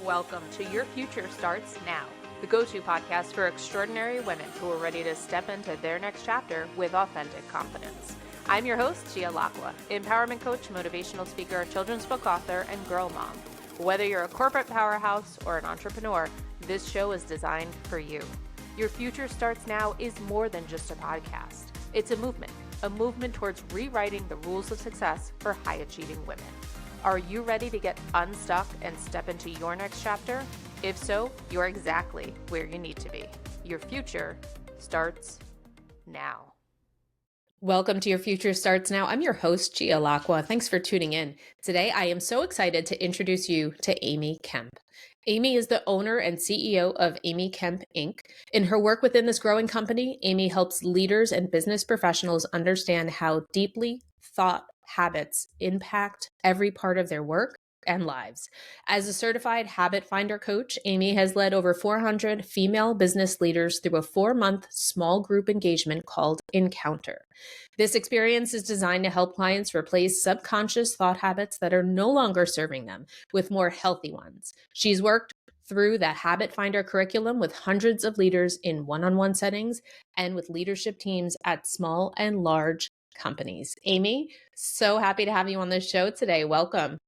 Welcome to Your Future Starts Now, the go-to podcast for extraordinary women who are ready to step into their next chapter with authentic confidence. I'm your host, Gia Lacqua, empowerment coach, motivational speaker, children's book author, and girl mom. Whether you're a corporate powerhouse or an entrepreneur, this show is designed for you. Your Future Starts Now is more than just a podcast. It's a movement towards rewriting the rules of success for high-achieving women. Are you ready to get unstuck and step into your next chapter? If so, you're exactly where you need to be. Your future starts now. Welcome to Your Future Starts Now. I'm your host, Gia Lacqua. Thanks for tuning in. Today, I am so excited to introduce you to Amy Kemp. Amy is the owner and CEO of Amy Kemp, Inc. In her work within this growing company, Amy helps leaders and business professionals understand how deeply thought habits impact every part of their work and lives. As a certified habit finder coach, Amy has led over 400 female business leaders through a 4-month small group engagement called Encounter. This experience is designed to help clients replace subconscious thought habits that are no longer serving them with more healthy ones. She's worked through that habit finder curriculum with hundreds of leaders in one-on-one settings and with leadership teams at small and large companies. Amy, so happy to have you on this show today. Welcome.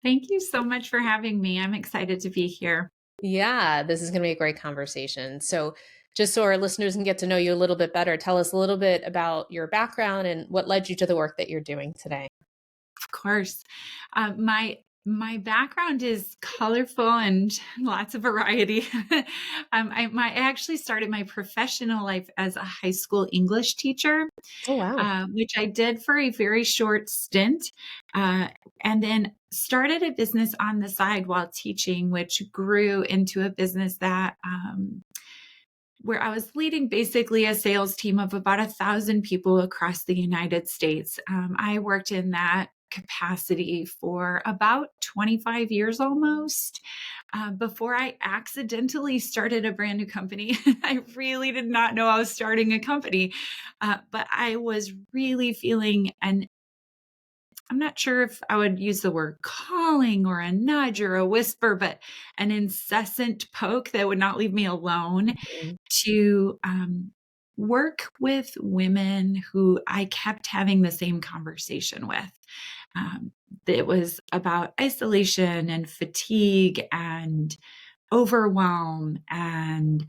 Thank you so much for having me. I'm excited to be here. Yeah, this is going to be a great conversation. So just so our listeners can get to know you a little bit better, tell us a little bit about your background and what led you to the work that you're doing today. Of course. My background is colorful and lots of variety. I actually started my professional life as a high school English teacher, Oh, wow. which I did for a very short stint, and then started a business on the side while teaching, which grew into a business that where I was leading basically a sales team of about 1,000 people across the United States. I worked in that capacity for about 25 years almost before I accidentally started a brand new company. I really did not know I was starting a company, but I was really feeling I'm not sure if I would use the word calling or a nudge or a whisper, but an incessant poke that would not leave me alone to work with women who I kept having the same conversation with. It was about isolation and fatigue and overwhelm. And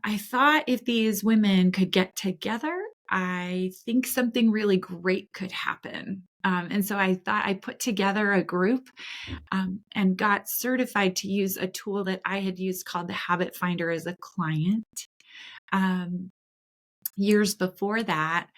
I thought if these women could get together, I think something really great could happen. And so I thought I put together a group and got certified to use a tool that I had used called the Habit Finder as a client years before that.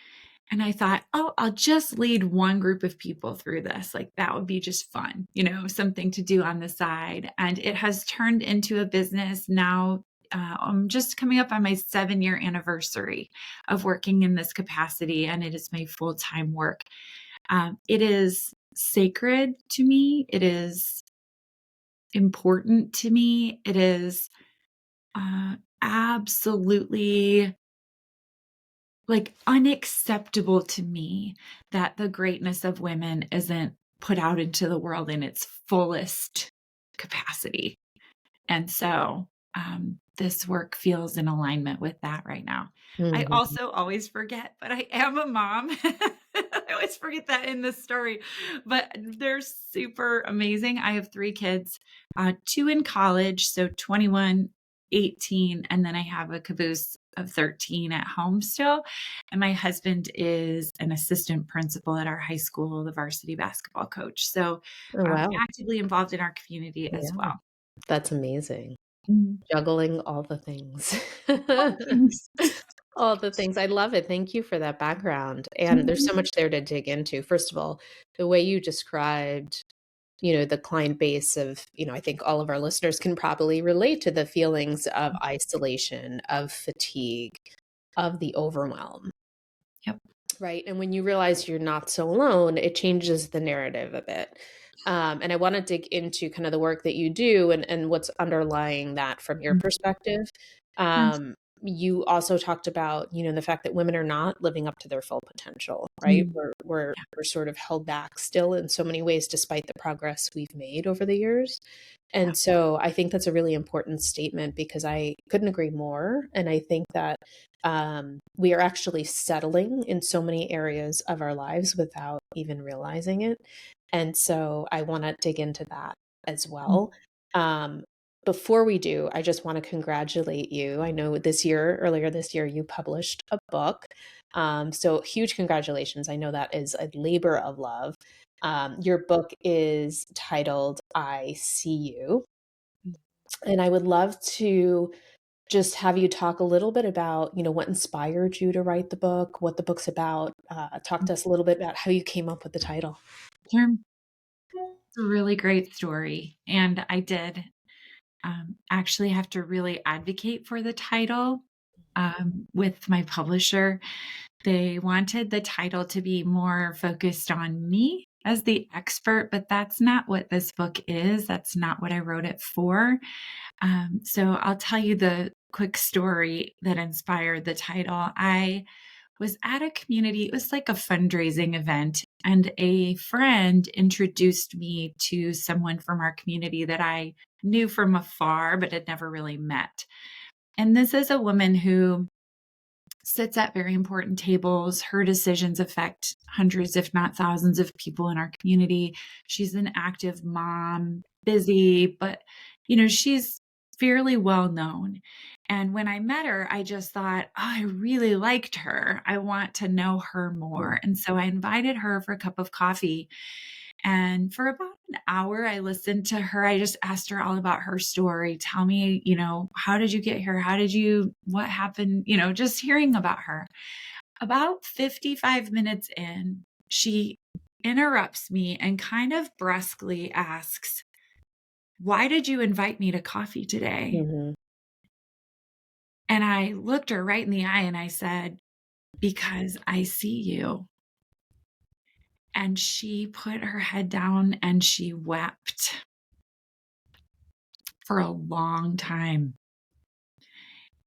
And I thought, oh, I'll just lead one group of people through this. Like that would be just fun, something to do on the side. And it has turned into a business now. I'm just coming up on my 7-year anniversary of working in this capacity, and it is my full-time work. It is sacred to me. It is important to me. It is absolutely unacceptable to me that the greatness of women isn't put out into the world in its fullest capacity. And so this work feels in alignment with that right now. Mm-hmm. I also always forget, but I am a mom. I always forget that in this story, but they're super amazing. I have 3 kids, 2 in college, so 21, 18, and then I have a caboose of 13 at home still. And my husband is an assistant principal at our high school, the varsity basketball coach. So actively involved in our community as well. That's amazing. Juggling all the things. All the things. I love it. Thank you for that background. And there's so much there to dig into. First of all, the way you described, the client base of, I think all of our listeners can probably relate to the feelings of isolation, of fatigue, of the overwhelm. Yep. Right. And when you realize you're not so alone, it changes the narrative a bit. And I want to dig into kind of the work that you do and what's underlying that from your perspective. you also talked about, the fact that women are not living up to their full potential, right? Mm. We're sort of held back still in so many ways, despite the progress we've made over the years. Yeah. And so I think that's a really important statement, because I couldn't agree more. And I think that we are actually settling in so many areas of our lives without even realizing it. And so I want to dig into that as Mm. well. Um, Before we do, I just want to congratulate you. I know earlier this year, you published a book. So huge congratulations. I know that is a labor of love. Your book is titled I See You. Mm. And I would love to just have you talk a little bit about, what inspired you to write the book, what the book's about. Talk to us a little bit about how you came up with the title. Sure. It's a really great story. And I did actually have to really advocate for the title with my publisher. They wanted the title to be more focused on me as the expert, but that's not what this book is. That's not what I wrote it for. So I'll tell you the quick story that inspired the title. I was at a community, it was like a fundraising event, and a friend introduced me to someone from our community that I knew from afar, but had never really met. And this is a woman who sits at very important tables. Her decisions affect hundreds, if not thousands, of people in our community. She's an active mom, busy, but she's fairly well known. And when I met her, I just thought, oh, I really liked her. I want to know her more. And so I invited her for a cup of coffee. And for about an hour, I listened to her. I just asked her all about her story. Tell me, how did you get here? What happened? Just hearing about her. About 55 minutes in, she interrupts me and kind of brusquely asks, "Why did you invite me to coffee today?" Mm-hmm. And I looked her right in the eye and I said, "Because I see you." And she put her head down and she wept for a long time.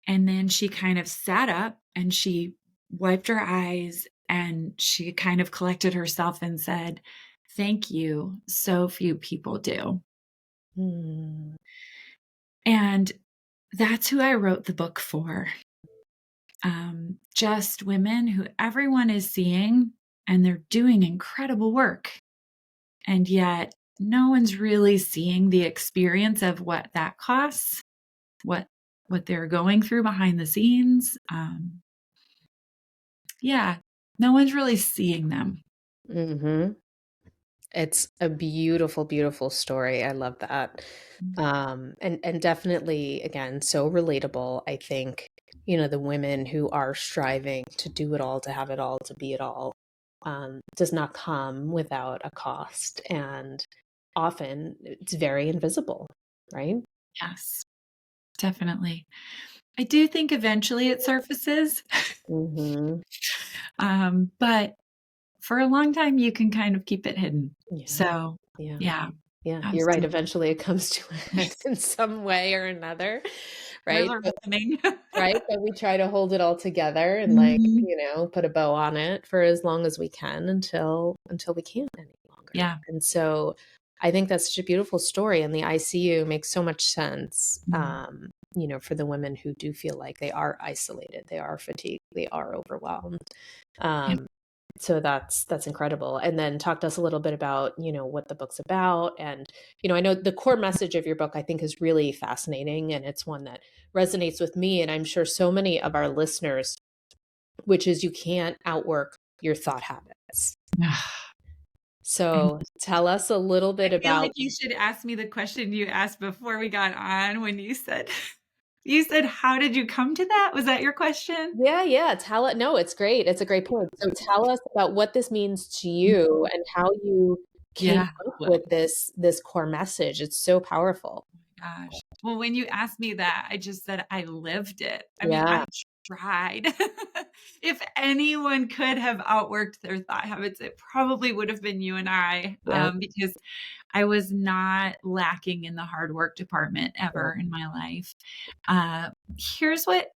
And then she kind of sat up and she wiped her eyes and she kind of collected herself and said, "Thank you. So few people do." Mm-hmm. And that's who I wrote the book for. Just women who everyone is seeing, and they're doing incredible work. And yet no one's really seeing the experience of what that costs, what they're going through behind the scenes. Yeah, no one's really seeing them. Mm-hmm. It's a beautiful, beautiful story. I love that. And definitely, again, so relatable. I think, the women who are striving to do it all, to have it all, to be it all, does not come without a cost. And often it's very invisible, right? Yes, definitely. I do think eventually it surfaces, Mm-hmm. but for a long time you can kind of keep it hidden. Yeah. So, Yeah. yeah, Yeah. You're right. absolutely. Eventually it comes to a head Yes, in some way or another, there's right? our listening. Right? But we try to hold it all together and Mhm. put a bow on it for as long as we can until we can't any longer. Yeah. And so I think that's such a beautiful story. And the ICU makes so much sense, Mm. for the women who do feel like they are isolated, they are fatigued, they are overwhelmed. Yeah. So that's incredible. And then talk to us a little bit about, what the book's about. And, I know the core message of your book, I think, is really fascinating. And it's one that resonates with me. And I'm sure so many of our listeners, which is you can't outwork your thought habits. And So tell us a little I bit feel like about. you should ask me the question you asked before we got on when you said you said, "How did you come to that?" Was that your question? Yeah, yeah. Tell it. No, it's great. It's a great point. So tell us about what this means to you and how you came Yeah. up Well, with this core message. It's so powerful. gosh. Well, when you asked me that, I just said I lived it. I mean, Yeah. I tried. If anyone could have outworked their thought habits, it probably would have been you and I, Yeah. because I was not lacking in the hard work department Yeah. ever in my life. Uh, Here's what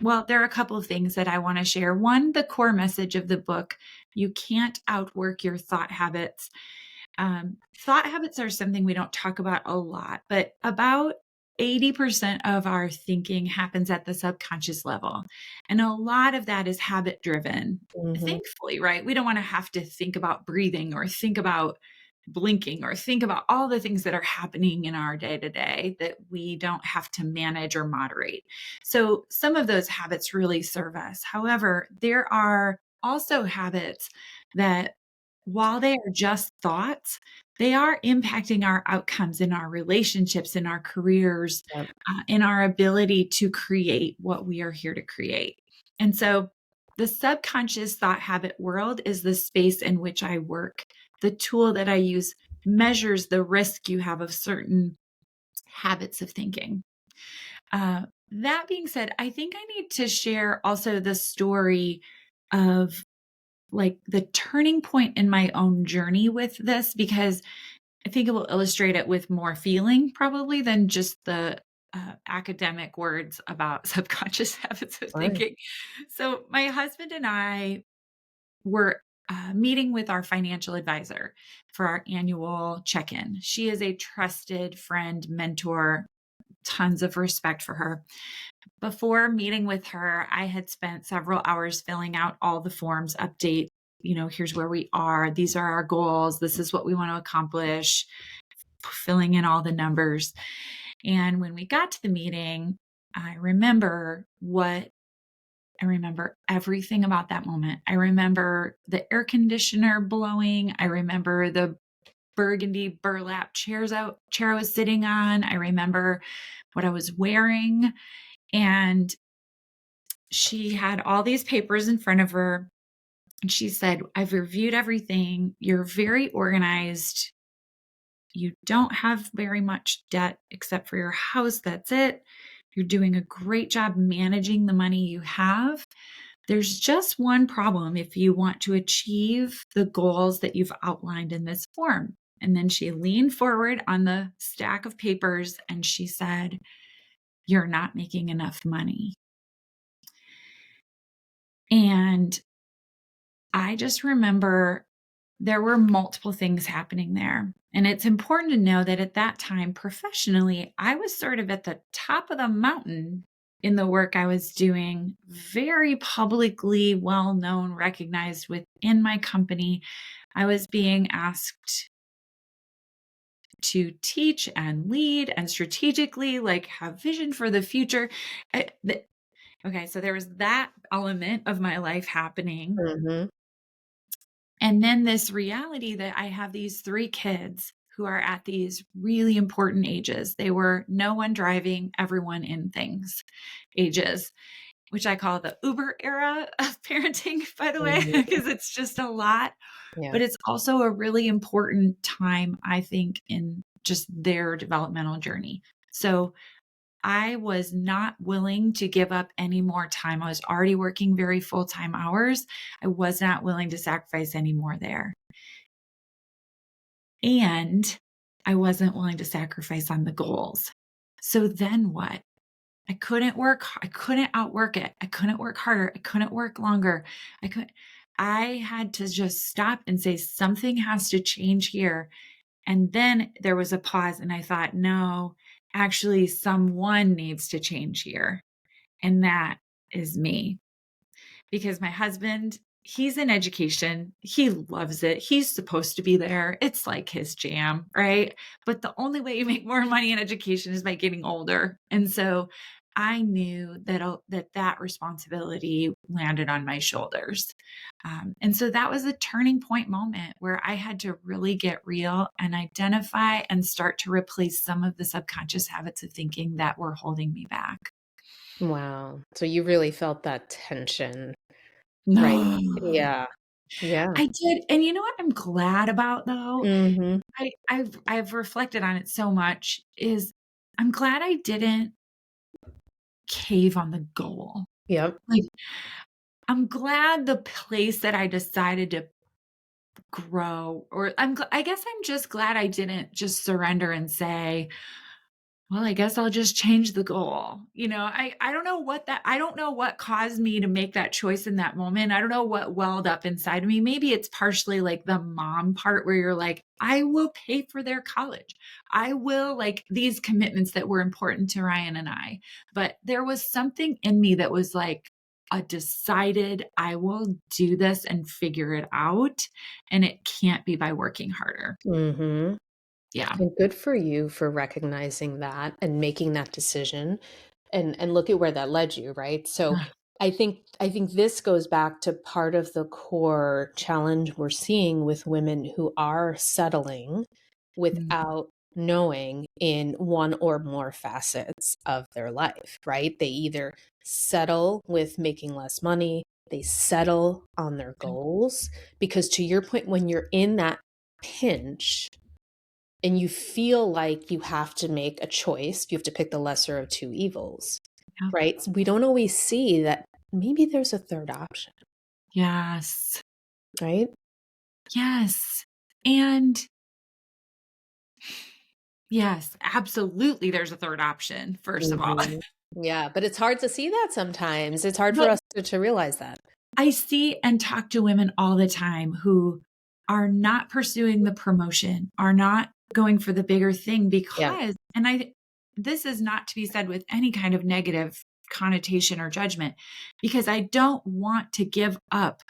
Well, there are a couple of things that I want to share. One, the core message of the book: you can't outwork your thought habits. Thought habits are something we don't talk about a lot, but about 80% of our thinking happens at the subconscious level. And a lot of that is habit driven, Mhm. thankfully, right? We don't want to have to think about breathing or think about blinking or think about all the things that are happening in our day to day that we don't have to manage or moderate. So some of those habits really serve us. However, there are also habits that, while they are just thoughts, they are impacting our outcomes in our relationships, in our careers, Yep. in our ability to create what we are here to create. And so the subconscious thought habit world is the space in which I work. The tool that I use measures the risk you have of certain habits of thinking. That being said, I think I need to share also the story of like the turning point in my own journey with this, because I think it will illustrate it with more feeling probably than just the academic words about subconscious habits of Fine. thinking. So, my husband and I were meeting with our financial advisor for our annual check in. She is a trusted friend, mentor, tons of respect for her. Before meeting with her, I had spent several hours filling out all the forms, update, here's where we are. These are our goals. This is what we want to accomplish, filling in all the numbers. And when we got to the meeting, I remember everything about that moment. I remember the air conditioner blowing. I remember the burgundy burlap chair I was sitting on. I remember what I was wearing. And she had all these papers in front of her. And she said, I've reviewed everything. You're very organized. You don't have very much debt except for your house. That's it. You're doing a great job managing the money you have. There's just one problem if you want to achieve the goals that you've outlined in this form. And then she leaned forward on the stack of papers and she said, you're not making enough money. And I just remember there were multiple things happening there. And it's important to know that at that time, professionally, I was sort of at the top of the mountain in the work I was doing, very publicly well known, recognized within my company. I was being asked to teach and lead and strategically like have vision for the future. Okay, so there was that element of my life happening. Mhm. And then this reality that I have these 3 kids who are at these really important ages. They were no one driving, everyone in things ages, which I call the Uber era of parenting, by the way, Mhm. because it's just a lot. Yeah. But it's also a really important time, I think, in just their developmental journey. So I was not willing to give up any more time. I was already working very full-time hours. I was not willing to sacrifice any more there. And I wasn't willing to sacrifice on the goals. So then what? I couldn't outwork it. I couldn't work harder. I couldn't work longer. I had to just stop and say something has to change here. And then there was a pause and I thought, no, actually someone needs to change here. And that is me. Because my husband, he's in education. He loves it. He's supposed to be there. It's like his jam, right? But the only way you make more money in education is by getting older. And so I knew that responsibility landed on my shoulders. And so that was a turning point moment where I had to really get real and identify and start to replace some of the subconscious habits of thinking that were holding me back. Wow. So you really felt that tension, right? No. Yeah. Yeah. I did, and you know what I'm glad about though? Mhm. I've reflected on it so much, is I'm glad I didn't cave on the goal. Yep. Like, I'm glad the place that I decided to grow, or I guess I'm just glad I didn't just surrender and say, well, I guess I'll just change the goal. I don't know I don't know what caused me to make that choice in that moment. I don't know what welled up inside of me. Maybe it's partially like the mom part where you're like, I will pay for their college. I will, like, these commitments that were important to Ryan and I. But there was something in me that was like a decided, I will do this and figure it out. And it can't be by working harder. Mhm. Yeah. And good for you for recognizing that and making that decision, and look at where that led you, right? So Ah, I think this goes back to part of the core challenge we're seeing with women who are settling mm, without knowing in one or more facets of their life, right? They either settle with making less money, they settle on their goals, because to your point, when you're in that pinch and you feel like you have to make a choice, you have to pick the lesser of two evils, yeah. right? So we don't always see that maybe there's a third option, Yes. right? Yes. And yes, absolutely. There's a third option, first of all. Mhm. Yeah, but it's hard to see that sometimes. It's hard for But us to realize that. I see and talk to women all the time who are not pursuing the promotion, are not going for the bigger thing Yeah. because, this is not to be said with any kind of negative connotation or judgment, because I don't want to give up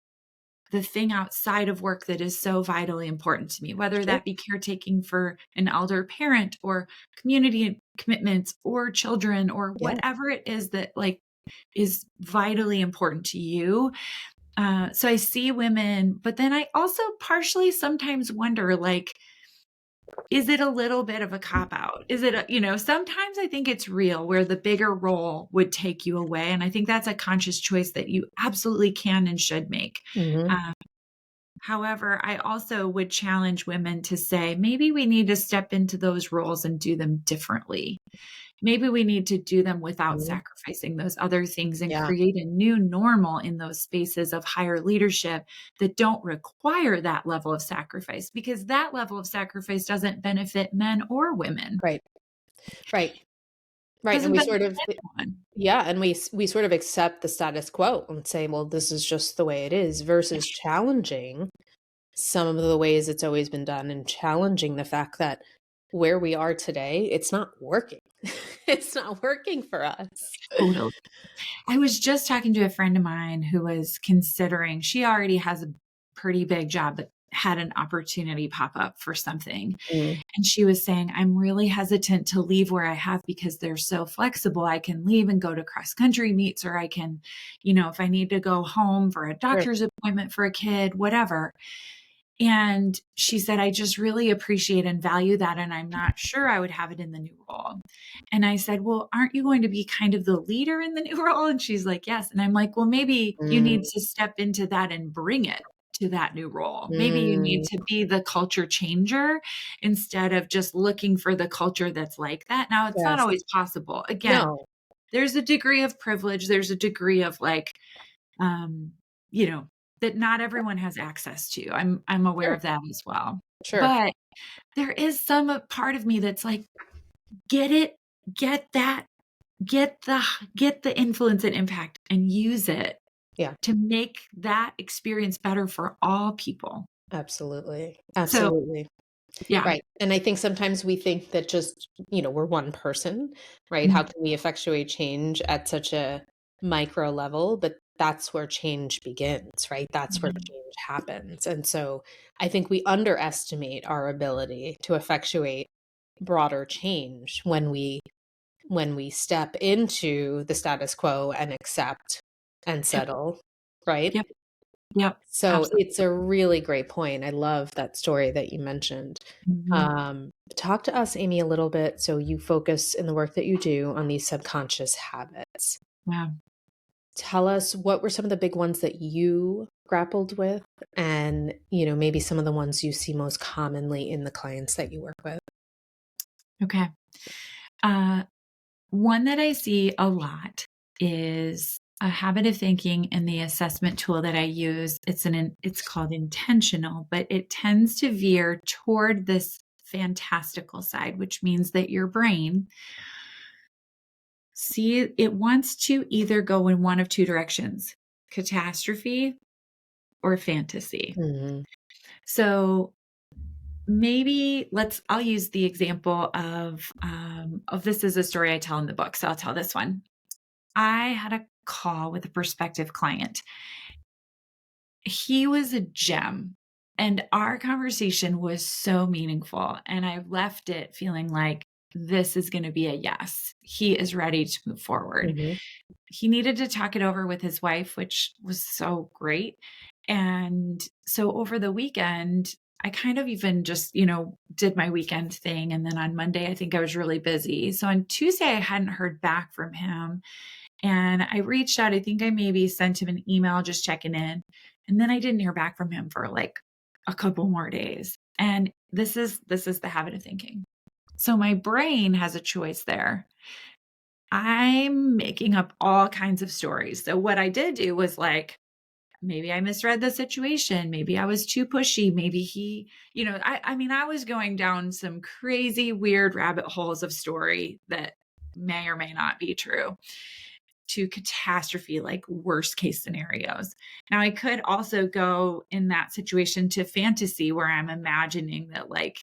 the thing outside of work that is so vitally important to me, whether Sure. that be caretaking for an elder parent or community commitments or children or Yeah. whatever it is that, like, is vitally important to you. So I see women, but then I also partially sometimes wonder, like, is it a little bit of a cop out? Is it, sometimes I think it's real where the bigger role would take you away. And I think that's a conscious choice that you absolutely can and should make. Mhm. Uh, However, I also would challenge women to say, maybe we need to step into those roles and do them differently. Maybe we need to do them without Mhm. sacrificing those other things and Yeah. create a new normal in those spaces of higher leadership that don't require that level of sacrifice, because that level of sacrifice doesn't benefit men or women. Right. Right. Right. And Doesn't we benefit sort of, anyone. yeah, and we sort of accept the status quo and say, well, this is just the way it is, versus challenging some of the ways it's always been done, and challenging the fact that where we are today, it's not working. It's not working for us. Totally. I was just talking to a friend of mine who was considering, she already has a pretty big job, but had an opportunity pop up for something. Mm, And she was saying, I'm really hesitant to leave where I have because they're so flexible. I can leave and go to cross country meets, or I can, if I need to go home for a sure. doctor's appointment for a kid, whatever. And she said, I just really appreciate and value that. And I'm not sure I would have it in the new role. And I said, well, aren't you going to be kind of the leader in the new role? And she's like, yes. And I'm like, well, maybe you Mm, need to step into that and bring it to that new role. Maybe you need mm, to be the culture changer instead of just looking for the culture that's like that. Now, it's not yes. always possible. Again, No. there's a degree of privilege. There's a degree of, like, um, you know, that not everyone has access to. I'm aware Sure. of that as well. Sure. But there is some part of me that's like, get it, get that, get the influence and impact and use it Yeah. to make that experience better for all people. Absolutely. So, Absolutely. yeah. Right. And I think sometimes we think that just, we're one person, right? How Mm, can we effectuate change at such a micro level? But that's where change begins, right? That's where mhm. change happens. And so I think we underestimate our ability to effectuate broader change when we step into the status quo and accept and Yep, settle, right? yep, yep, So absolutely. it's a really great point. I love that story that you mentioned. Mhm. Talk to us, Amy, a little bit. So you focus in the work that you do on these subconscious habits. Yeah. Tell us, what were some of the big ones that you grappled with, and maybe some of the ones you see most commonly in the clients that you work with. Okay. Uh, One that I see a lot is a habit of thinking in the assessment tool that I use. It's called intentional, but it tends to veer toward this fantastical side, which means that your brain it wants to either go in one of two directions, catastrophe or fantasy. Mhm. So maybe I'll use the example of this is a story I tell in the book. So I'll tell this one. I had a call with a prospective client. He was a gem, and our conversation was so meaningful. And I left it feeling like this is going to be a yes. He is ready to move forward. Mhm. He needed to talk it over with his wife, which was so great. And so over the weekend, I kind of even just, did my weekend thing. And then on Monday, I think I was really busy. So on Tuesday, I hadn't heard back from him. And I reached out. I think I maybe sent him an email just checking in. And then I didn't hear back from him for like a couple more days. And this is the habit of thinking. So my brain has a choice there. I'm making up all kinds of stories. So what I did do was like, maybe I misread the situation. Maybe I was too pushy. Maybe I was going down some crazy, weird rabbit holes of story that may or may not be true, to catastrophe, like worst case scenarios. Now, I could also go in that situation to fantasy where I'm imagining that like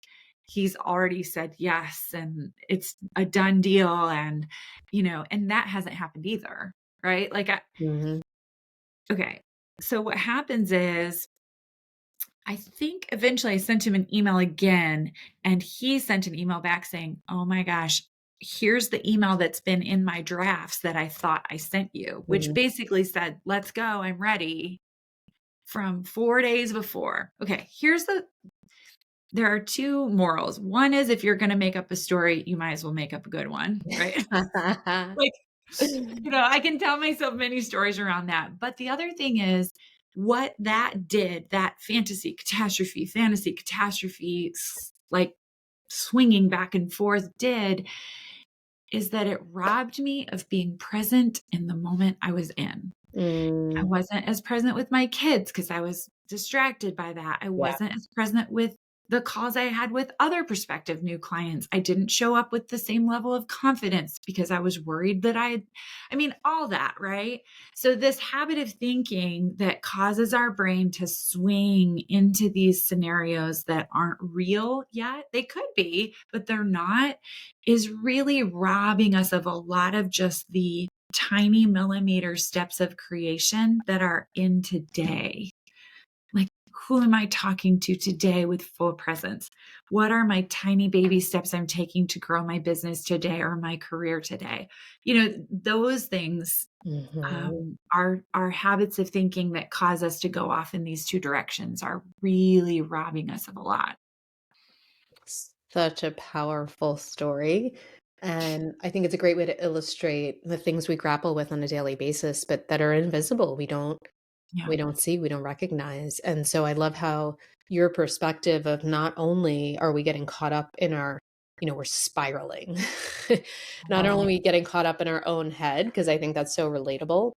he's already said yes and it's a done deal, and and that hasn't happened either, right? Mhm. Okay. So what happens is I think eventually I sent him an email again, and he sent an email back saying, "Oh my gosh, here's the email that's been in my drafts that I thought I sent you," which Mhm. basically said, "Let's go. I'm ready," from 4 days before. Okay, there are two morals. One is if you're going to make up a story, you might as well make up a good one, right? Like, I can tell myself many stories around that. But the other thing is what that did, that fantasy, catastrophe, like swinging back and forth did, is that it robbed me of being present in the moment I was in. I Mm. wasn't as present with my kids because I was distracted by that. I Yeah. wasn't as present with the calls I had with other prospective new clients. I didn't show up with the same level of confidence because I was worried that all that, right? So this habit of thinking that causes our brain to swing into these scenarios that aren't real yet, they could be, but they're not, is really robbing us of a lot of just the tiny millimeter steps of creation that are in today. Like, who am I talking to today with full presence? What are my tiny baby steps I'm taking to grow my business today or my career today? Those things Mhm. are habits of thinking that cause us to go off in these two directions, are really robbing us of a lot. Such a powerful story. And I think it's a great way to illustrate the things we grapple with on a daily basis, but that are invisible. Yeah. We don't see, we don't recognize. And so I love how your perspective of not only are we getting caught up in we're spiraling. Not only are Oh, we getting caught up in our own head, because I think that's so relatable,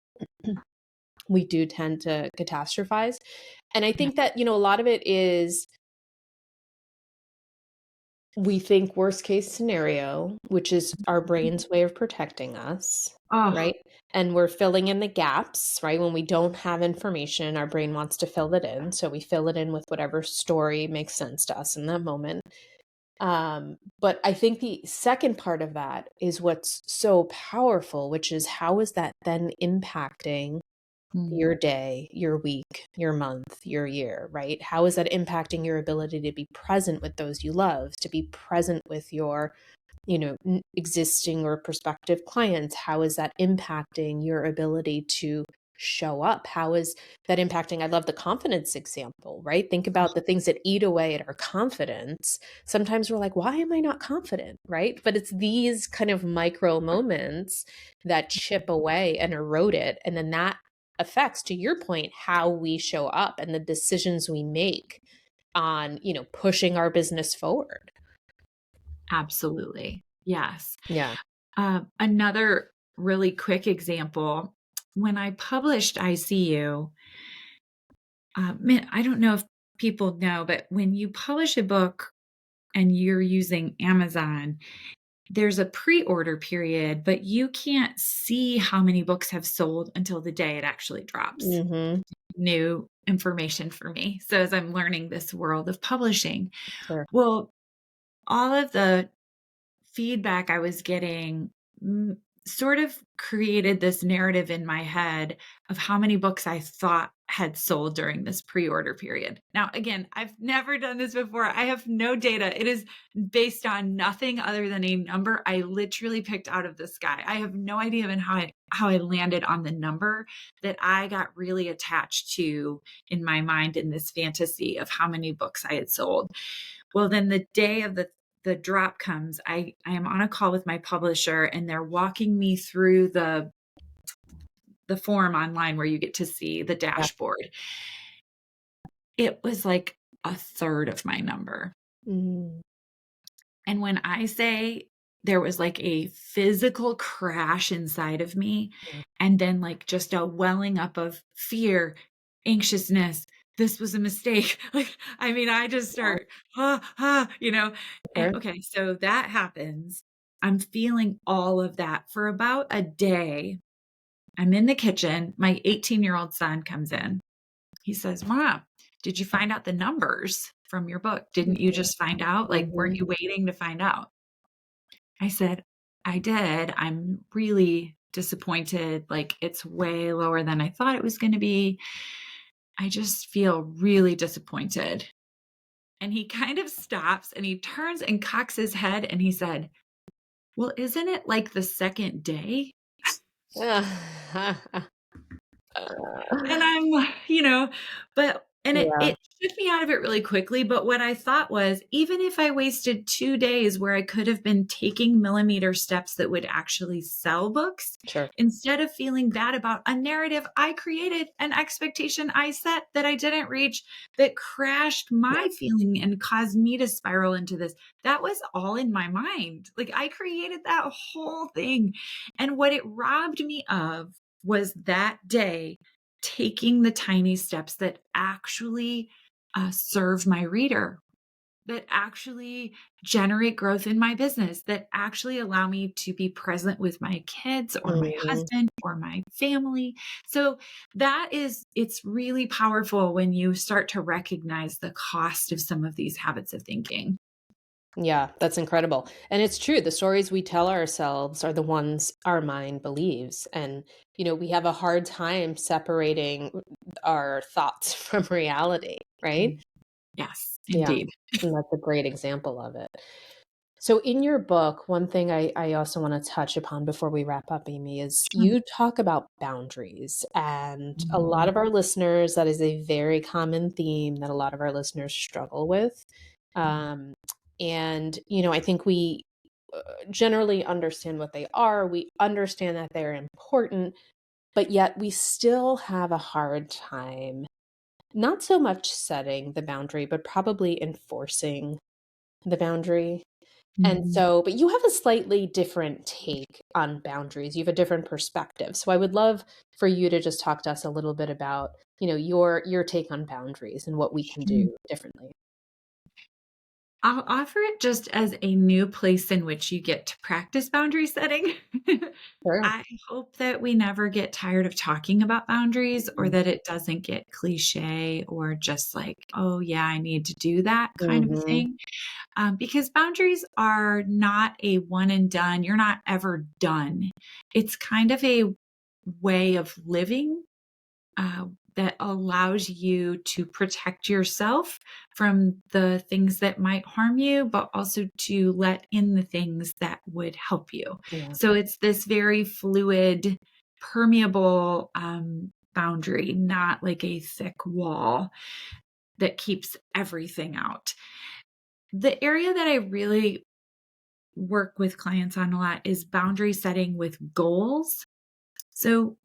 we do tend to catastrophize. And I yeah. think that, a lot of it is we think worst case scenario, which is our brain's way of protecting us, Oh, right? And we're filling in the gaps, right? When we don't have information, our brain wants to fill it in. So we fill it in with whatever story makes sense to us in that moment. But I think the second part of that is what's so powerful, which is how is that then impacting mm, your day, your week, your month, your year, right? How is that impacting your ability to be present with those you love, to be present with your, existing or prospective clients? How is that impacting your ability to show up? How is that impacting? I love the confidence example, right? Think about the things that eat away at our confidence. Sometimes we're like, why am I not confident, right? But it's these kind of micro moments that chip away and erode it. And then that affects, to your point, how we show up and the decisions we make on, pushing our business forward. absolutely. Yes. Yeah. Another really quick example, when I published ICU, man, I don't know if people know, but when you publish a book, and you're using Amazon, there's a pre-order period, but you can't see how many books have sold until the day it actually drops. Mm-hmm. New information for me. So as I'm learning this world of publishing, Sure. well, all of the feedback I was getting sort of created this narrative in my head of how many books I thought had sold during this pre-order period. Now, again, I've never done this before. I have no data. It is based on nothing other than a number I literally picked out of the sky. I have no idea even how I landed on the number that I got really attached to in my mind in this fantasy of how many books I had sold. Well, then the day of the drop comes, I am on a call with my publisher and they're walking me through the form online where you get to see the Yeah. dashboard. It was like a third of my number. Mm. And when I say there was like a physical crash inside of me, Yeah. and then like just a welling up of fear, anxiousness, this was a mistake. Like, I mean, I just start, and Sure. okay, so that happens. I'm feeling all of that for about a day. I'm in the kitchen. My 18-year-old son comes in. He says, Mom, did you find out the numbers from your book? Didn't you just find out? Like, weren't Mhm. you waiting to find out? I said, I did. I'm really disappointed. Like, it's way lower than I thought it was going to be. I just feel really disappointed. And he kind of stops and he turns and cocks his head and he said, Well, isn't it like the second day? And I'm, Yeah, it took me out of it really quickly. But what I thought was, even if I wasted 2 days where I could have been taking millimeter steps that would actually sell books, sure. instead of feeling bad about a narrative I created, an expectation I set that I didn't reach, that crashed my feeling and caused me to spiral into this, that was all in my mind. Like, I created that whole thing. And what it robbed me of was that day taking the tiny steps that actually serve my reader, that actually generate growth in my business, that actually allow me to be present with my kids or my Mhm. husband or my family. So it's really powerful when you start to recognize the cost of some of these habits of thinking. Yeah, that's incredible. And it's true. The stories we tell ourselves are the ones our mind believes. And, we have a hard time separating our thoughts from reality, right? Mm. Yes, Yeah. indeed. And that's a great example of it. So, in your book, one thing I also want to touch upon before we wrap up, Amy, is you talk about boundaries. And a lot Mhm. of our listeners, that is a very common theme that a lot of our listeners struggle with. Um, and, I think we generally understand what they are. We understand that they're important, but yet we still have a hard time, not so much setting the boundary, but probably enforcing the boundary. And Mhm. so, but you have a slightly different take on boundaries. You have a different perspective. So I would love for you to just talk to us a little bit about, your take on boundaries and what we can Sure. do differently. I'll offer it just as a new place in which you get to practice boundary setting. Sure. I hope that we never get tired of talking about boundaries or that it doesn't get cliche or just like, oh, yeah, I need to do that kind of a Mm-hmm. thing. Because boundaries are not a one and done. You're not ever done. It's kind of a way of living uh, that allows you to protect yourself from the things that might harm you, but also to let in the things that would help you. Yeah. So it's this very fluid, permeable boundary, not like a thick wall that keeps everything out. The area that I really work with clients on a lot is boundary setting with goals. So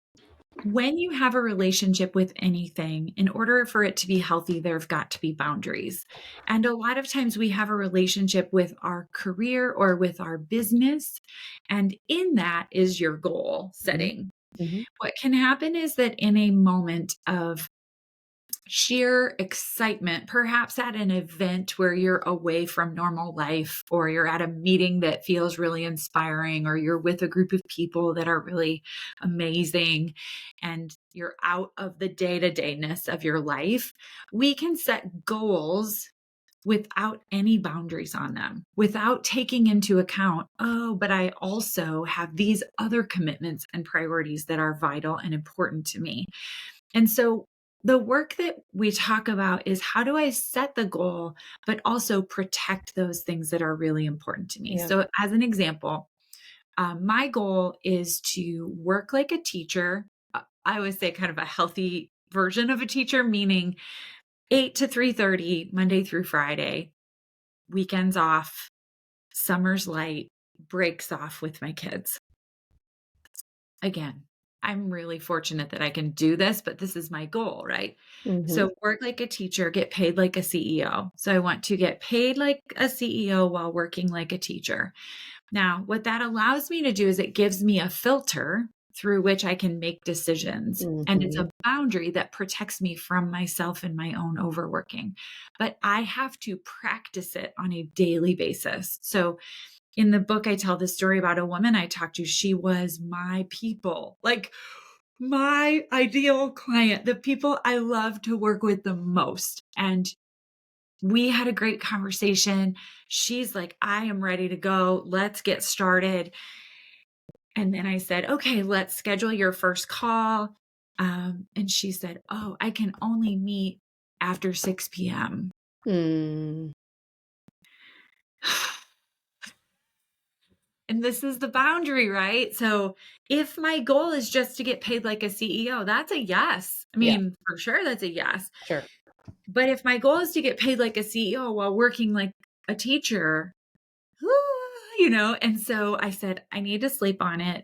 when you have a relationship with anything, in order for it to be healthy, there have got to be boundaries. And a lot of times we have a relationship with our career or with our business. And in that is your goal Mm-hmm. setting. Mm-hmm. What can happen is that in a moment of sheer excitement, perhaps at an event where you're away from normal life, or you're at a meeting that feels really inspiring, or you're with a group of people that are really amazing, and you're out of the day-to-dayness of your life, we can set goals without any boundaries on them, without taking into account, oh, but I also have these other commitments and priorities that are vital and important to me. And so the work that we talk about is, how do I set the goal, but also protect those things that are really important to me? Yeah. So, as an example, my goal is to work like a teacher. I always say kind of a healthy version of a teacher, meaning 8 to 3:30, Monday through Friday, weekends off, summers light, breaks off with my kids. Again, I'm really fortunate that I can do this, but this is my goal, right? Hmm. So work like a teacher, get paid like a CEO. So I want to get paid like a CEO while working like a teacher. Now, what that allows me to do is it gives me a filter through which I can make decisions. And it's Hmm. a boundary that protects me from myself and my own overworking. But I have to practice it on a daily basis. So in the book, I tell this story about a woman I talked to. She was my people, like my ideal client, the people I love to work with the most. And we had a great conversation. She's like, I am ready to go. Let's get started. And then I said, okay, let's schedule your first call. And she said, oh, I can only meet after 6 p.m. Mm. And this is the boundary, right? So if my goal is just to get paid like a CEO, that's a yes. I Yeah, mean, for sure, that's a yes. sure. But if my goal is to get paid like a CEO while working like a teacher, and so I said, I need to sleep on it.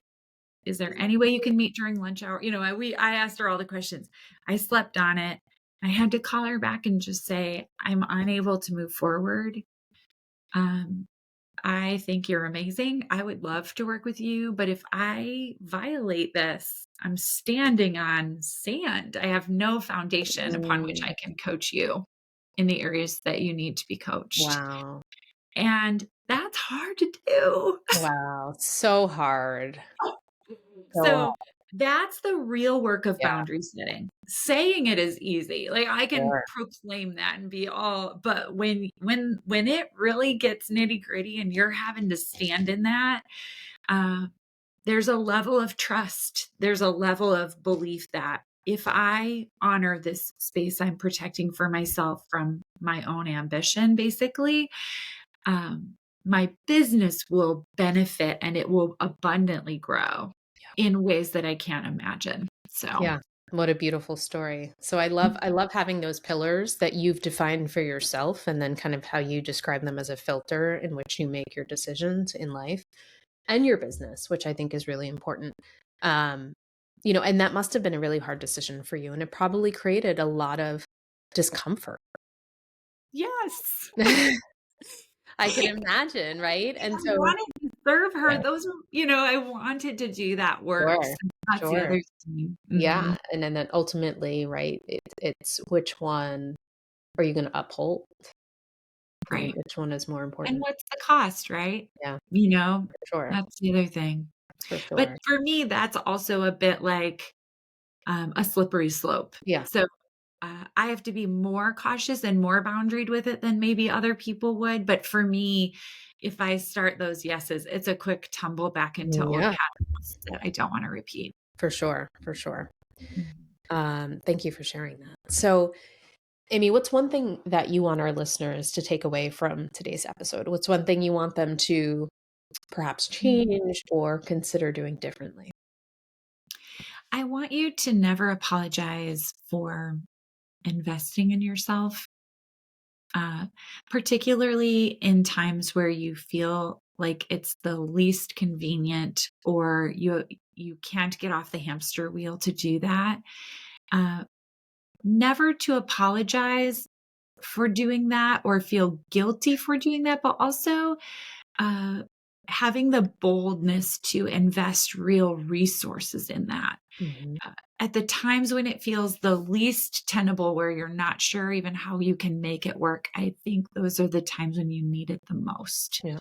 Is there any way you can meet during lunch hour? I asked her all the questions. I slept on it. I had to call her back and just say, I'm unable to move forward. Um, I think you're amazing. I would love to work with you, but if I violate this, I'm standing on sand. I have no foundation upon which Mm. I can coach you in the areas that you need to be coached. Wow. And that's hard to do. Wow. So hard. So hard. So that's the real work of Yeah, boundary setting. Saying it is easy. Like I can sure. proclaim that and be all, but when it really gets nitty-gritty and you're having to stand in that, uh, there's a level of trust. There's a level of belief that if I honor this space I'm protecting for myself from my own ambition, basically, um, my business will benefit and it will abundantly grow in ways that I can't imagine. So, Yeah. What a beautiful story. So I love having those pillars that you've defined for yourself, and then kind of how you describe them as a filter in which you make your decisions in life and your business, which I think is really important. Um, and that must have been a really hard decision for you, and it probably created a lot of discomfort. yes. I can imagine, right? I And so, wanted to serve yeah, her. I wanted to do that work. sure, So that's the sure. other thing. Yeah, Mhm. and then ultimately, right, it's which one are you gonna uphold, and Right. which one is more And important? what's the cost, right? Yeah, You know, for sure, that's the other thing. for But sure. for me, that's also a bit like a slippery slope. Yeah, So I have to be more cautious and more boundaried with it than maybe other people would. But for me, if I start those yeses, it's a quick tumble back into old yeah, patterns that I don't want to repeat. for sure, for sure. Mhm. Thank you for sharing that. So, Amy, what's one thing that you want our listeners to take away from today's episode? What's one thing you want them to perhaps change or consider doing differently? I want you to never apologize for investing in yourself, uh, particularly in times where you feel like it's the least convenient or you can't get off the hamster wheel to do that. Uh, Never to apologize for doing that or feel guilty for doing that, but also uh, having the boldness to invest real resources in that. Mhm. At the times when it feels the least tenable, where you're not sure even how you can make it work, I think those are the times when you need it the most. Yeah.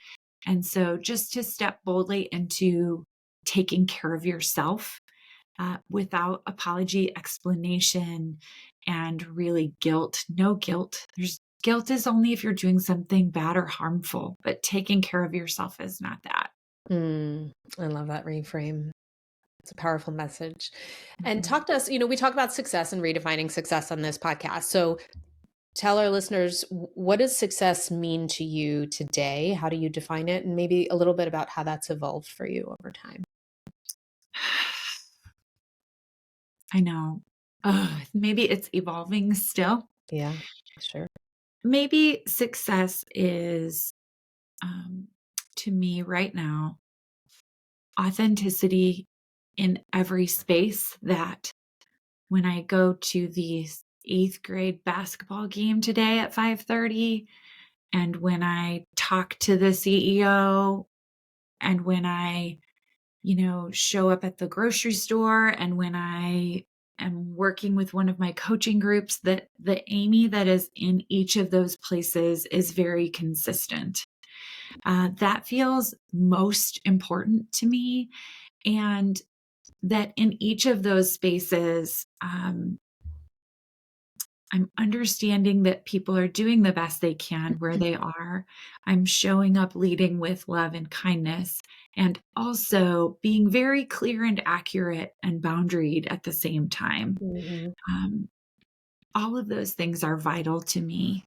And so just to step boldly into taking care of yourself without apology, explanation, and really guilt. No guilt. Guilt is only if you're doing something bad or harmful, but taking care of yourself is not that. I love that reframe. It's a powerful message. And Mhm. talk to us, we talk about success and redefining success on this podcast. So tell our listeners, what does success mean to you today? How do you define it? And maybe a little bit about how that's evolved for you over time. I know. Maybe it's evolving still. Yeah, sure. Maybe success is, um, to me right now, authenticity in every space. That when I go to the eighth grade basketball game today at 5:30, and when I talk to the CEO, and when I, show up at the grocery store, and when I am working with one of my coaching groups, that the Amy that is in each of those places is very consistent. That feels most important to me. And that in each of those spaces, I'm understanding that people are doing the best they can where they are. I'm showing up leading with love and kindness, and also being very clear and accurate and boundaried at the same time. Mhm. Um, all of those things are vital to me.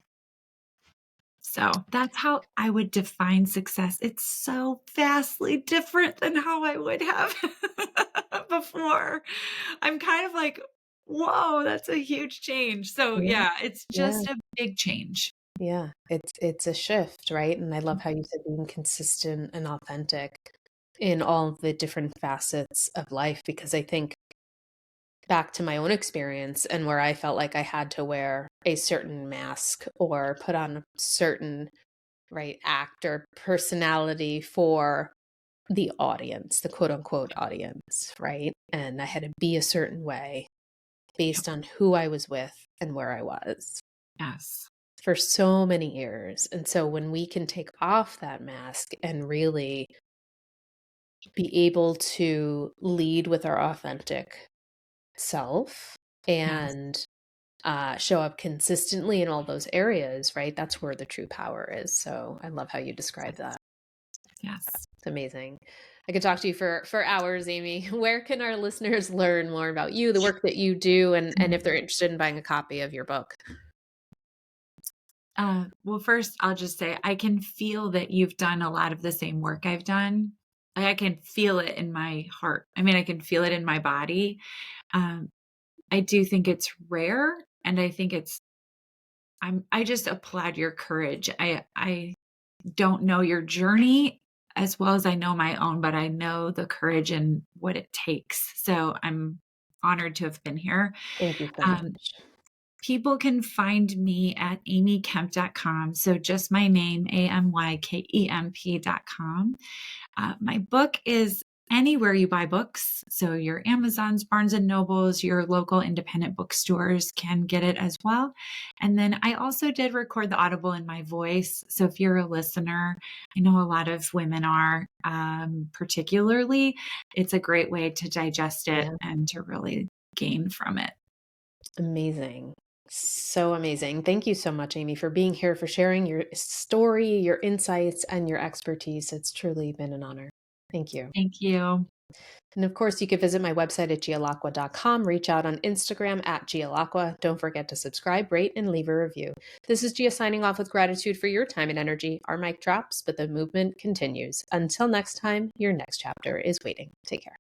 So that's how I would define success. It's so vastly different than how I would have before. I'm kind of like, whoa, that's a huge change. So Yeah, yeah, it's yeah, just a big change. yeah. It's a shift, right? And I love how you said being consistent and authentic in all of the different facets of life, because I think back to my own experience and where I felt like I had to wear a certain mask or put on a certain right act or personality for the audience, the quote unquote audience, right? And I had to be a certain way Yep. based on who I was with and where I was Yes. for so many years. And so when we can take off that mask and really be able to lead with our authentic self Yes. and show up consistently in all those areas, right? That's where the true power is. So I love how you describe that. Yes. It's amazing. I could talk to you for hours, Amy. Where can our listeners learn more about you, the work that you do, and if they're interested in buying a copy of your book? Well, first, I'll just say I can feel that you've done a lot of the same work I've done. I can feel it in my heart. I mean, I can feel it in my body. Um, I do think it's rare, and I think I just applaud your courage. I don't know your journey as well as I know my own, but I know the courage and what it takes. So I'm honored to have been here. Thank you so Um, much. People can find me at amykemp.com. So just my name, AMYKEMP.com. My book is anywhere you buy books. So your Amazons, Barnes and Nobles, your local independent bookstores can get it as well. And then I also did record the Audible in my voice. So if you're a listener, I know a lot of women are, particularly, it's a great way to digest it Yeah, and to really gain from it. amazing. So amazing. Thank you so much, Amy, for being here, for sharing your story, your insights, and your expertise. It's truly been an honor. Thank you. Thank you. And of course, you can visit my website at gialacqua.com, reach out on Instagram at gialacqua. Don't forget to subscribe, rate, and leave a review. This is Gia signing off with gratitude for your time and energy. Our mic drops, but the movement continues. Until next time, your next chapter is waiting. Take care.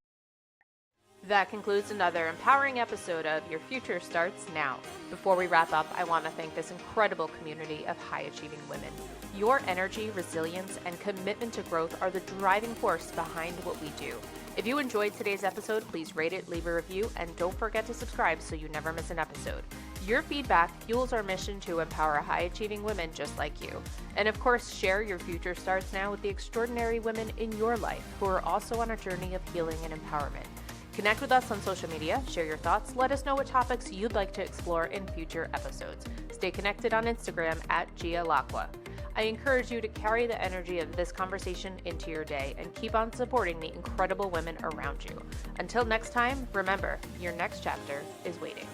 That concludes another empowering episode of Your Future Starts Now. Before we wrap up, I want to thank this incredible community of high-achieving women. Your energy, resilience, and commitment to growth are the driving force behind what we do. If you enjoyed today's episode, please rate it, leave a review, and don't forget to subscribe so you never miss an episode. Your feedback fuels our mission to empower high-achieving women just like you. And of course, share your future starts now with the extraordinary women in your life who are also on a journey of healing and empowerment. Connect with us on social media, share your thoughts, let us know what topics you'd like to explore in future episodes. Stay connected on Instagram at Gia Lacqua. I encourage you to carry the energy of this conversation into your day and keep on supporting the incredible women around you. Until next time, remember, your next chapter is waiting.